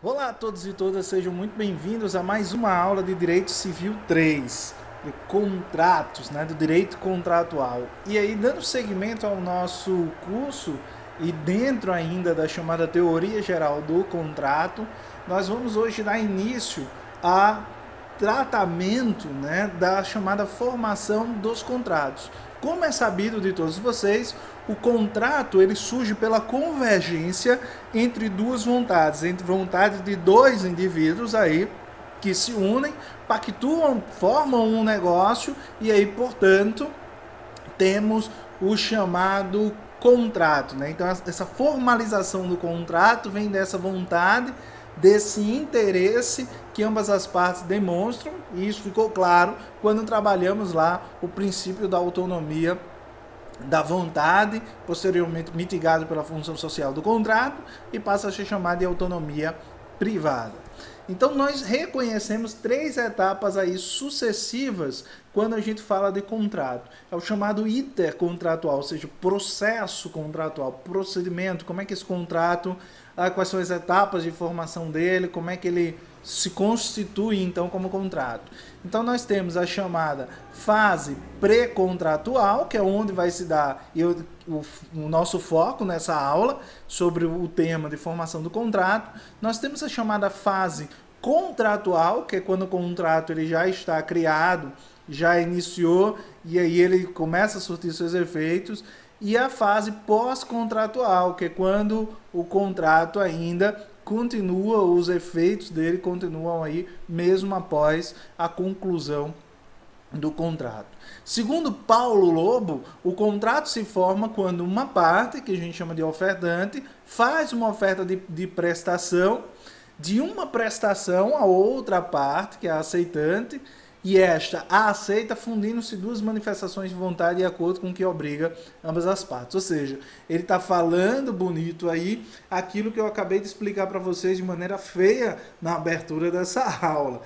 Olá a todos e todas, sejam muito bem-vindos a mais uma aula de Direito Civil 3, de contratos, do direito contratual. E aí, dando seguimento ao nosso curso e dentro ainda da chamada Teoria Geral do Contrato, nós vamos hoje dar início a tratamento, da chamada formação dos contratos. Como é sabido de todos vocês, o contrato ele surge pela convergência entre duas vontades, entre vontades de dois indivíduos aí que se unem, pactuam, formam um negócio e aí, portanto, temos o chamado contrato, Então essa formalização do contrato vem dessa vontade, desse interesse que ambas as partes demonstram, e isso ficou claro quando trabalhamos lá o princípio da autonomia da vontade, posteriormente mitigado pela função social do contrato, e passa a ser chamado de autonomia privada. Então nós reconhecemos três etapas aí sucessivas quando a gente fala de contrato. É o chamado intercontratual, ou seja, processo contratual, procedimento, como é que esse contrato, quais são as etapas de formação dele, como é que ele se constitui então como contrato. Então nós temos a chamada fase pré-contratual, que é onde vai se dar o nosso foco nessa aula sobre o tema de formação do contrato. Nós temos a chamada fase contratual, que é quando o contrato ele já está criado, já iniciou e aí ele começa a surtir seus efeitos. E a fase pós-contratual, que é quando o contrato ainda continua, os efeitos dele continuam aí mesmo após a conclusão do contrato. Segundo Paulo Lobo, o contrato se forma quando uma parte, que a gente chama de ofertante, faz uma oferta de prestação, de uma prestação a outra parte, que é a aceitante, e esta a aceita, fundindo-se duas manifestações de vontade de acordo com o que obriga ambas as partes. Ou seja, ele está falando bonito aí aquilo que eu acabei de explicar para vocês de maneira feia na abertura dessa aula,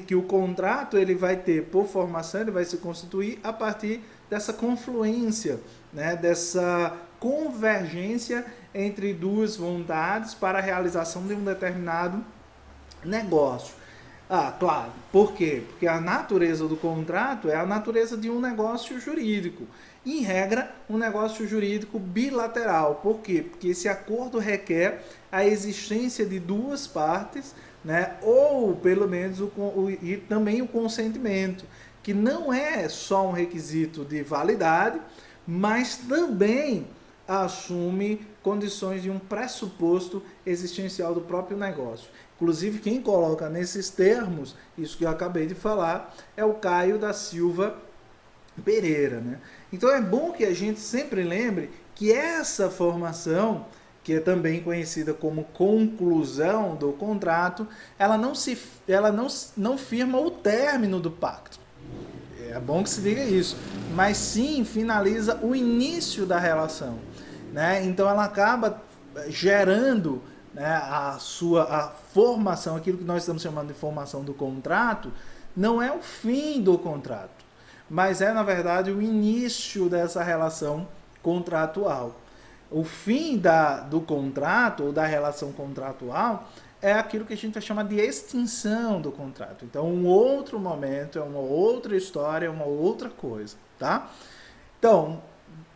que o contrato ele vai ter, por formação, ele vai se constituir a partir dessa confluência, dessa convergência entre duas vontades para a realização de um determinado negócio. Claro. Por quê? Porque a natureza do contrato é a natureza de um negócio jurídico. Em regra, um negócio jurídico bilateral. Por quê? Porque esse acordo requer a existência de duas partes, ou pelo menos e também o consentimento, que não é só um requisito de validade, mas também assume condições de um pressuposto existencial do próprio negócio. Inclusive, quem coloca nesses termos, isso que eu acabei de falar, é o Caio da Silva Pereira. Então é bom que a gente sempre lembre que essa formação, que é também conhecida como conclusão do contrato, ela não firma o término do pacto. É bom que se diga isso, mas sim finaliza o início da relação. Então ela acaba gerando a formação, aquilo que nós estamos chamando de formação do contrato, não é o fim do contrato, mas é, na verdade, o início dessa relação contratual. O fim do contrato ou da relação contratual é aquilo que a gente vai chamar de extinção do contrato. Então, um outro momento, é uma outra história, é uma outra coisa, tá? Então,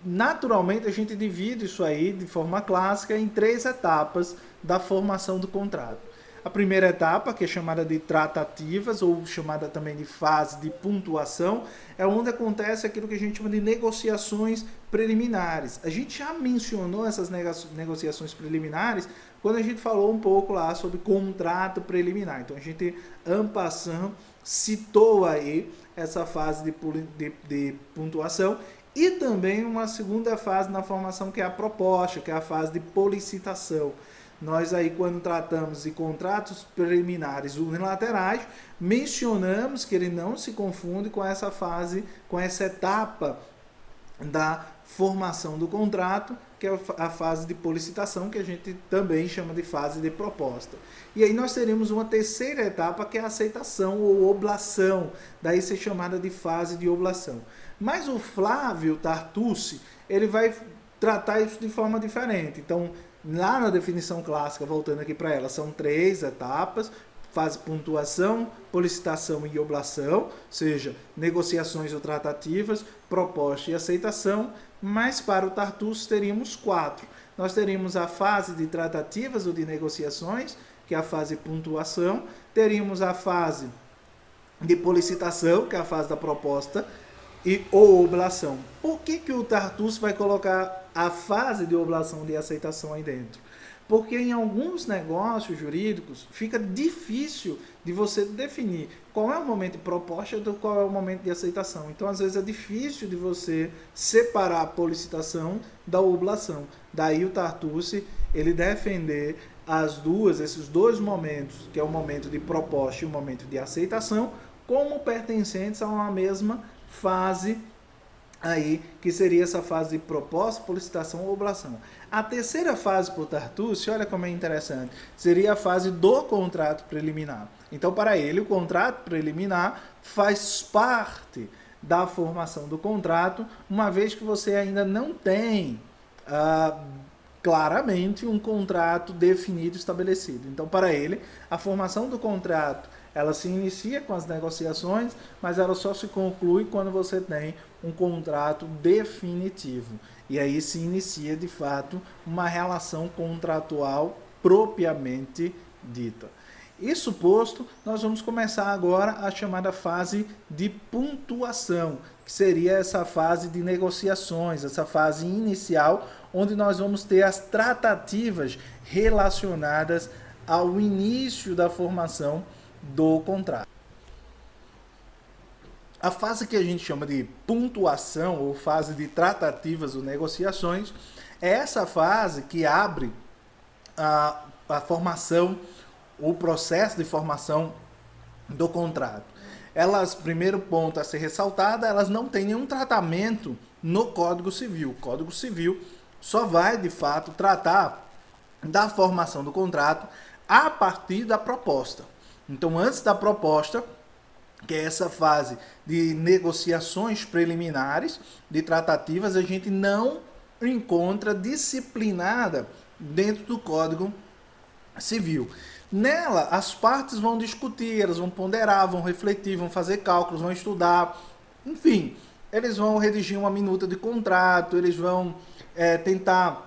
naturalmente, a gente divide isso aí de forma clássica em três etapas da formação do contrato. A primeira etapa, que é chamada de tratativas, ou chamada também de fase de pontuação, é onde acontece aquilo que a gente chama de negociações preliminares. A gente já mencionou essas negociações preliminares quando a gente falou um pouco lá sobre contrato preliminar. Então a gente, en passant, citou aí essa fase de pontuação e também uma segunda fase na formação, que é a proposta, que é a fase de policitação. Nós aí, quando tratamos de contratos preliminares unilaterais, mencionamos que ele não se confunde com essa fase, com essa etapa da formação do contrato, que é a fase de policitação, que a gente também chama de fase de proposta. E aí nós teremos uma terceira etapa, que é a aceitação ou oblação, daí ser chamada de fase de oblação. Mas o Flávio Tartucci, ele vai tratar isso de forma diferente. Então, lá na definição clássica, voltando aqui para ela, são 3 etapas: fase pontuação, policitação e oblação, ou seja, negociações ou tratativas, proposta e aceitação. Mas para o Tartucci teríamos 4. Nós teríamos a fase de tratativas ou de negociações, que é a fase pontuação. Teríamos a fase de policitação, que é a fase da proposta, ou oblação. Por que o Tartucci vai colocar a fase de oblação e de aceitação aí dentro? Porque em alguns negócios jurídicos fica difícil de você definir qual é o momento de proposta e qual é o momento de aceitação. Então, às vezes, é difícil de você separar a policitação da oblação. Daí o Tartucci, ele defender esses dois momentos, que é o momento de proposta e o momento de aceitação, como pertencentes a uma mesma fase aí, que seria essa fase de proposta, policitação ou oblação. A terceira fase para o Tartucci, olha como é interessante, seria a fase do contrato preliminar. Então, para ele, o contrato preliminar faz parte da formação do contrato, uma vez que você ainda não tem claramente um contrato definido, estabelecido. Então, para ele, a formação do contrato, ela se inicia com as negociações, mas ela só se conclui quando você tem um contrato definitivo. E aí se inicia, de fato, uma relação contratual propriamente dita. Isso posto, nós vamos começar agora a chamada fase de pontuação, que seria essa fase de negociações, essa fase inicial, onde nós vamos ter as tratativas relacionadas ao início da formação do contrato. A fase que a gente chama de pontuação ou fase de tratativas ou negociações é essa fase que abre a formação, o processo de formação do contrato. Elas, primeiro ponto a ser ressaltado, elas não têm nenhum tratamento no Código Civil. O Código Civil só vai, de fato, tratar da formação do contrato a partir da proposta. Então, antes da proposta, que é essa fase de negociações preliminares, de tratativas, a gente não encontra disciplinada dentro do Código Civil. Nela, as partes vão discutir, elas vão ponderar, vão refletir, vão fazer cálculos, vão estudar, enfim, eles vão redigir uma minuta de contrato, eles vão tentar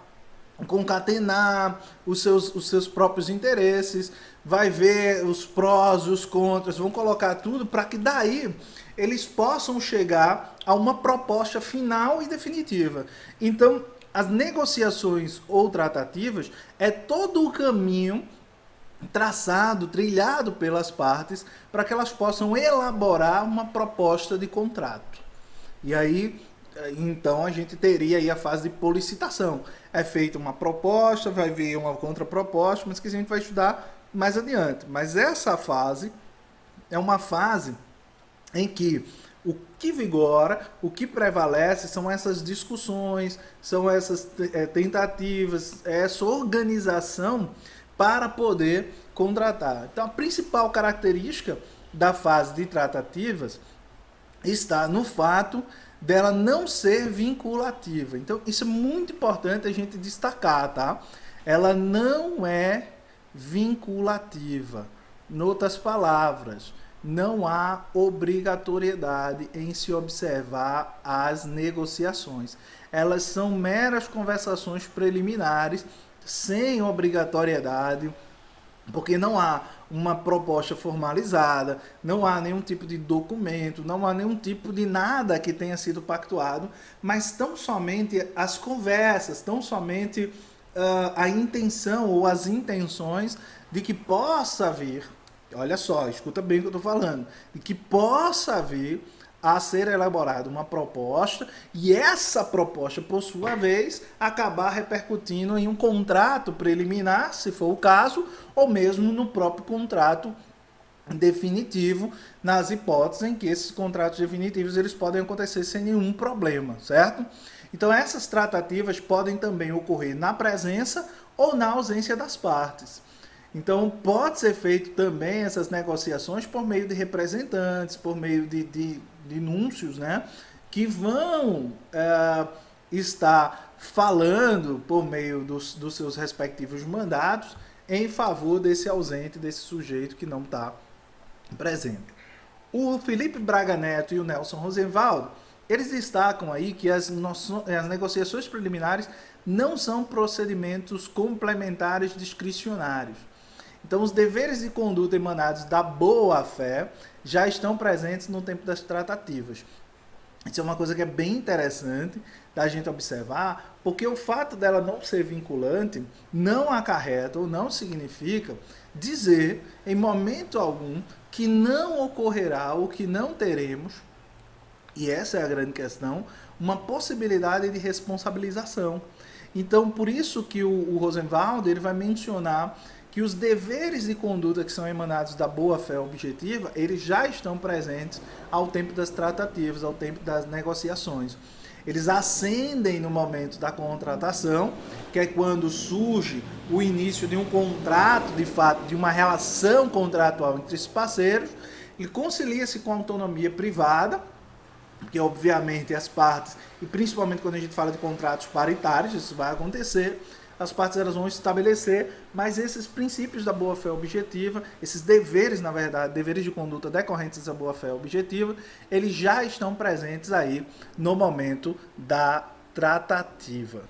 concatenar os seus próprios interesses, vai ver os prós e os contras, vão colocar tudo para que daí eles possam chegar a uma proposta final e definitiva. Então, as negociações ou tratativas é todo o caminho traçado, trilhado pelas partes para que elas possam elaborar uma proposta de contrato. E aí, então, a gente teria aí a fase de policitação. É feita uma proposta, vai vir uma contraproposta, mas que a gente vai estudar mais adiante. Mas essa fase é uma fase em que o que vigora, o que prevalece são essas discussões, são essas tentativas, essa organização para poder contratar. Então, a principal característica da fase de tratativas está no fato dela não ser vinculativa. Então, isso é muito importante a gente destacar, tá? Ela não é vinculativa. Em outras palavras, não há obrigatoriedade em se observar as negociações. Elas são meras conversações preliminares, sem obrigatoriedade, porque não há uma proposta formalizada, não há nenhum tipo de documento, não há nenhum tipo de nada que tenha sido pactuado, mas tão somente as conversas, tão somente a intenção ou as intenções de que possa vir, olha só, escuta bem o que eu estou falando, de que possa vir a ser elaborada uma proposta e essa proposta, por sua vez, acabar repercutindo em um contrato preliminar, se for o caso, ou mesmo no próprio contrato definitivo, nas hipóteses em que esses contratos definitivos eles podem acontecer sem nenhum problema, certo? Então essas tratativas podem também ocorrer na presença ou na ausência das partes. Então pode ser feito também essas negociações por meio de representantes, por meio de núncios, né, que vão estar falando por meio dos seus respectivos mandatos em favor desse ausente, desse sujeito que não está presente. O Felipe Braga Neto e o Nelson Rosenwald, eles destacam aí que as negociações preliminares não são procedimentos complementares discricionários. Então, os deveres de conduta emanados da boa-fé já estão presentes no tempo das tratativas. Isso é uma coisa que é bem interessante da gente observar, porque o fato dela não ser vinculante não acarreta ou não significa dizer, em momento algum, que não ocorrerá ou que não teremos, e essa é a grande questão, uma possibilidade de responsabilização. Então, por isso que o Rosenwald ele vai mencionar que os deveres de conduta que são emanados da boa-fé objetiva, eles já estão presentes ao tempo das tratativas, ao tempo das negociações. Eles ascendem no momento da contratação, que é quando surge o início de um contrato, de fato, de uma relação contratual entre esses parceiros, e concilia-se com a autonomia privada, porque obviamente as partes, e principalmente quando a gente fala de contratos paritários, isso vai acontecer, as partes elas vão estabelecer, mas esses princípios da boa-fé objetiva, esses deveres, na verdade, deveres de conduta decorrentes da boa-fé objetiva, eles já estão presentes aí no momento da tratativa.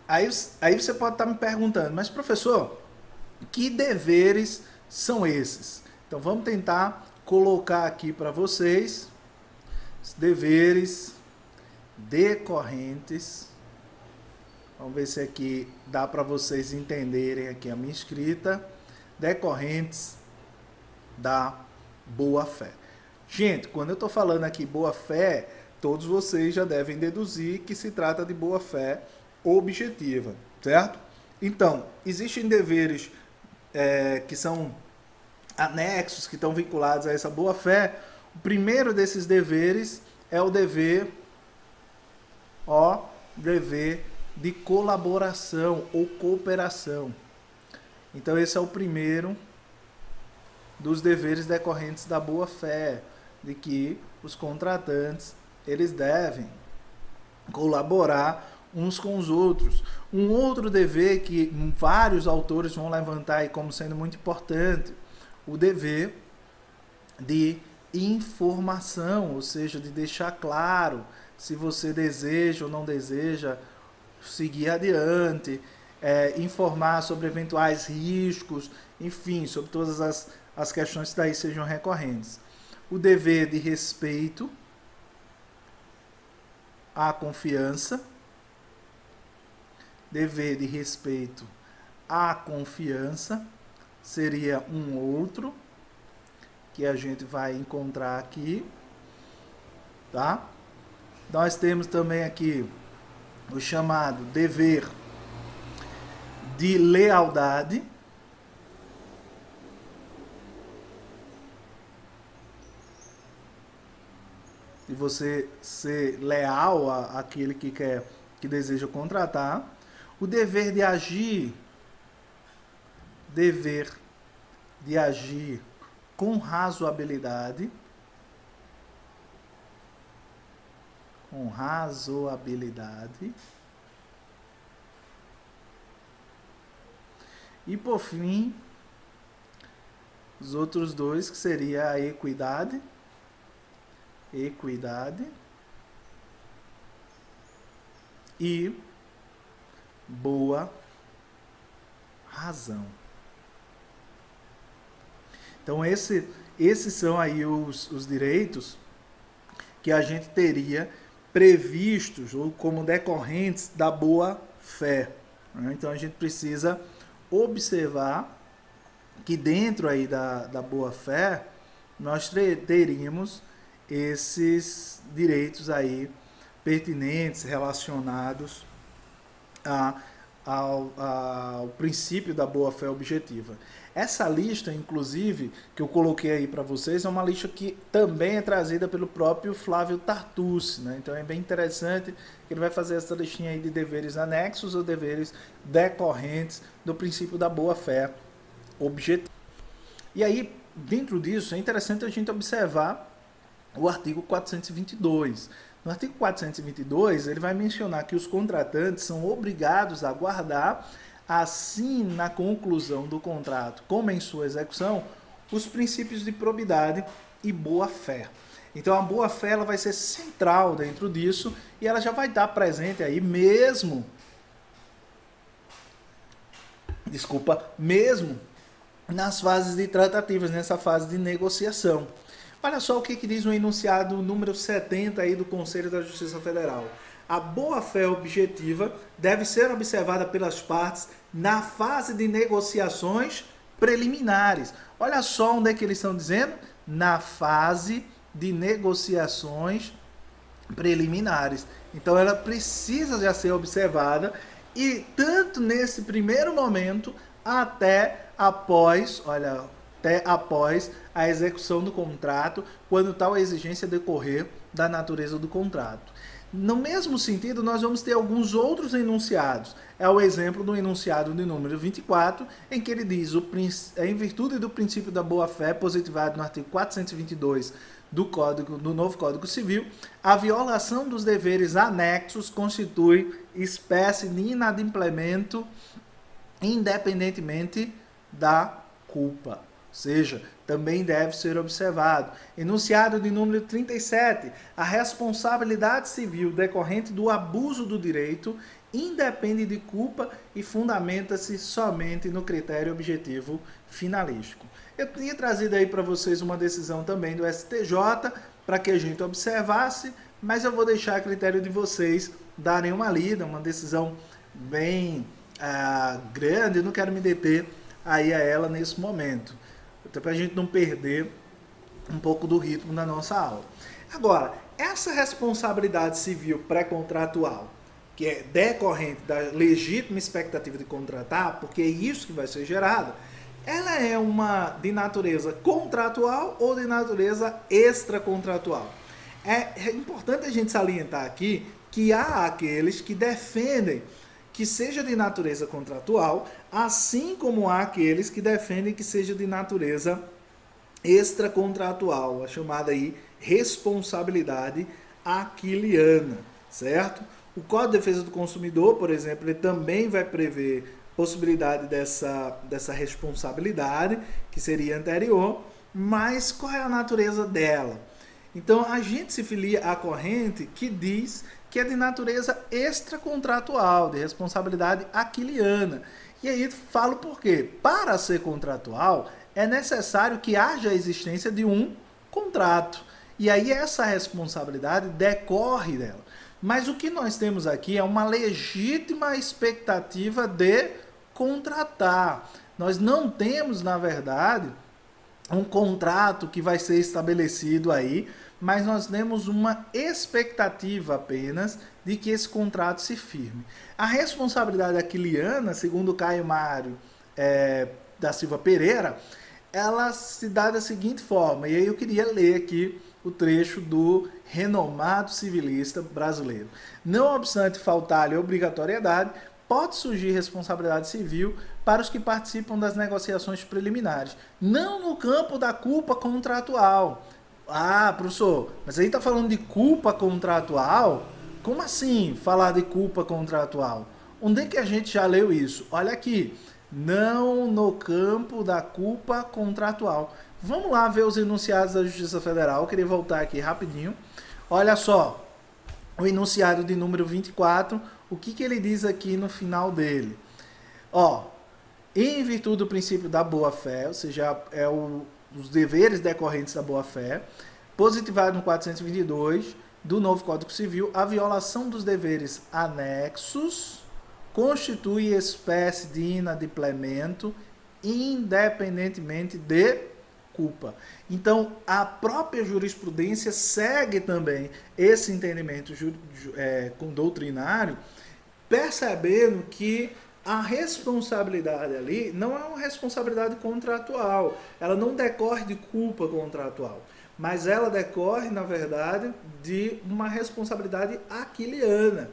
Aí você pode estar me perguntando, mas professor, que deveres são esses? Então vamos tentar colocar aqui para vocês os deveres decorrentes. Vamos ver se aqui dá para vocês entenderem aqui a minha escrita. Decorrentes da boa-fé. Gente, quando eu estou falando aqui boa-fé, todos vocês já devem deduzir que se trata de boa-fé objetiva, certo? Então, existem deveres que são anexos, que estão vinculados a essa boa-fé. O primeiro desses deveres é o dever de colaboração ou cooperação. Então esse é o primeiro dos deveres decorrentes da boa-fé, de que os contratantes eles devem colaborar uns com os outros. Um outro dever que vários autores vão levantar aí como sendo muito importante, o dever de informação, ou seja, de deixar claro se você deseja ou não deseja seguir adiante, informar sobre eventuais riscos, enfim, sobre todas as questões que daí sejam recorrentes. O dever de respeito à confiança, dever de respeito à confiança seria um outro que a gente vai encontrar aqui, tá? Nós temos também aqui o chamado dever de lealdade. De você ser leal àquele que deseja contratar. O dever de agir. Dever de agir com razoabilidade. Com razoabilidade. E por fim, os outros dois, que seria a equidade e boa razão. Então esses são aí os direitos que a gente teria previstos ou como decorrentes da boa fé. Então a gente precisa observar que dentro aí da boa fé nós teríamos esses direitos aí pertinentes, relacionados ao princípio da boa-fé objetiva. Essa lista, inclusive, que eu coloquei aí para vocês, é uma lista que também é trazida pelo próprio Flávio Tartucci, né? Então é bem interessante que ele vai fazer essa listinha aí de deveres anexos ou deveres decorrentes do princípio da boa-fé objetiva. E aí, dentro disso, é interessante a gente observar o artigo 422. No artigo 422, ele vai mencionar que os contratantes são obrigados a guardar, assim na conclusão do contrato como em sua execução, os princípios de probidade e boa-fé. Então a boa-fé ela vai ser central dentro disso e ela já vai estar presente aí mesmo nas fases de tratativas, nessa fase de negociação. Olha só o que diz o enunciado número 70 aí do Conselho da Justiça Federal. A boa-fé objetiva deve ser observada pelas partes na fase de negociações preliminares. Olha só onde é que eles estão dizendo? Na fase de negociações preliminares. Então ela precisa já ser observada e tanto nesse primeiro momento até após a execução do contrato, quando tal exigência decorrer da natureza do contrato. No mesmo sentido, nós vamos ter alguns outros enunciados. É o exemplo do enunciado de número 24, em que ele diz, em virtude do princípio da boa-fé, positivado no artigo 422 do novo Código Civil, a violação dos deveres anexos constitui espécie de inadimplemento independentemente da culpa. Ou seja, também deve ser observado. Enunciado de número 37, a responsabilidade civil decorrente do abuso do direito independe de culpa e fundamenta-se somente no critério objetivo finalístico. Eu tinha trazido aí para vocês uma decisão também do STJ para que a gente observasse, mas eu vou deixar a critério de vocês darem uma lida, uma decisão bem grande, eu não quero me deter aí a ela nesse momento, até para a gente não perder um pouco do ritmo da nossa aula. Agora, essa responsabilidade civil pré-contratual, que é decorrente da legítima expectativa de contratar, porque é isso que vai ser gerado, ela é uma de natureza contratual ou de natureza extracontratual? É importante a gente salientar aqui que há aqueles que defendem que seja de natureza contratual, assim como há aqueles que defendem que seja de natureza extracontratual, a chamada aí responsabilidade aquiliana, certo? O Código de Defesa do Consumidor, por exemplo, ele também vai prever possibilidade dessa responsabilidade, que seria anterior, mas qual é a natureza dela? Então, a gente se filia à corrente que diz que é de natureza extracontratual, de responsabilidade aquiliana. E aí falo por quê? Para ser contratual, é necessário que haja a existência de um contrato. E aí essa responsabilidade decorre dela. Mas o que nós temos aqui é uma legítima expectativa de contratar. Nós não temos, na verdade, um contrato que vai ser estabelecido aí, mas nós temos uma expectativa apenas de que esse contrato se firme. A responsabilidade aquiliana, segundo Caio Mário da Silva Pereira, ela se dá da seguinte forma, e aí eu queria ler aqui o trecho do renomado civilista brasileiro. Não obstante faltar-lhe obrigatoriedade, pode surgir responsabilidade civil para os que participam das negociações preliminares, não no campo da culpa contratual. Ah, professor, mas aí está falando de culpa contratual? Como assim falar de culpa contratual? Onde é que a gente já leu isso? Olha aqui, não no campo da culpa contratual. Vamos lá ver os enunciados da Justiça Federal, eu queria voltar aqui rapidinho. Olha só, o enunciado de número 24, o que ele diz aqui no final dele? Ó, em virtude do princípio da boa-fé, ou seja, os deveres decorrentes da boa-fé, positivado no 422 do novo Código Civil, a violação dos deveres anexos constitui espécie de inadimplemento independentemente de culpa. Então, a própria jurisprudência segue também esse entendimento doutrinário, percebendo que a responsabilidade ali não é uma responsabilidade contratual, ela não decorre de culpa contratual, mas ela decorre, na verdade, de uma responsabilidade aquiliana,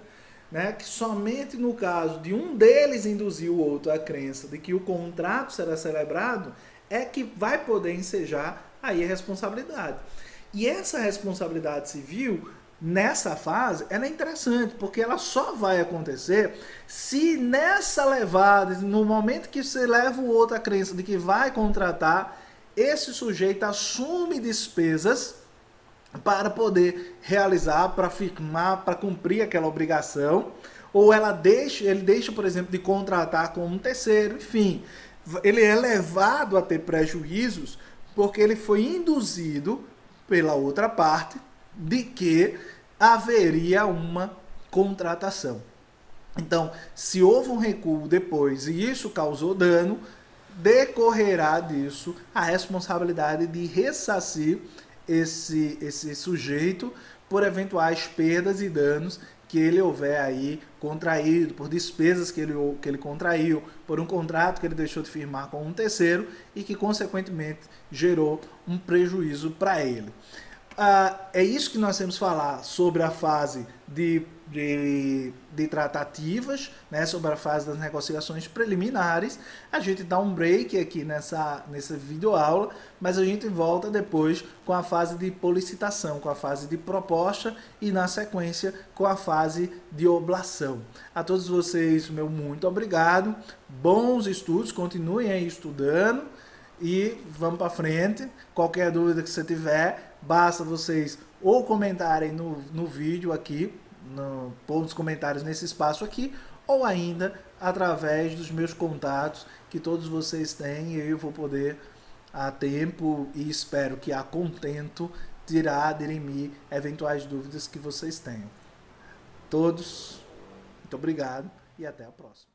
né? Que somente no caso de um deles induzir o outro à crença de que o contrato será celebrado, é que vai poder ensejar aí a responsabilidade. E essa responsabilidade civil nessa fase, ela é interessante, porque ela só vai acontecer se nessa levada, no momento que você leva o outro à crença de que vai contratar, esse sujeito assume despesas para poder realizar, para firmar, para cumprir aquela obrigação, ou ele deixa, por exemplo, de contratar com um terceiro, enfim, ele é levado a ter prejuízos porque ele foi induzido pela outra parte de que haveria uma contratação. Então, se houve um recuo depois e isso causou dano, decorrerá disso a responsabilidade de ressarcir esse sujeito por eventuais perdas e danos que ele houver aí contraído, por despesas que ele contraiu, por um contrato que ele deixou de firmar com um terceiro e que, consequentemente, gerou um prejuízo para ele. É isso que nós temos que falar sobre a fase de tratativas, né, sobre a fase das negociações preliminares. A gente dá um break aqui nessa videoaula, mas a gente volta depois com a fase de policitação, com a fase de proposta e, na sequência, com a fase de oblação. A todos vocês, meu muito obrigado, bons estudos, continuem aí estudando e vamos para frente. Qualquer dúvida que você tiver, basta vocês ou comentarem no vídeo aqui, pôr nos comentários nesse espaço aqui, ou ainda através dos meus contatos que todos vocês têm, e eu vou poder a tempo e espero que a contento tirar, dirimir eventuais dúvidas que vocês tenham. Todos, muito obrigado e até a próxima.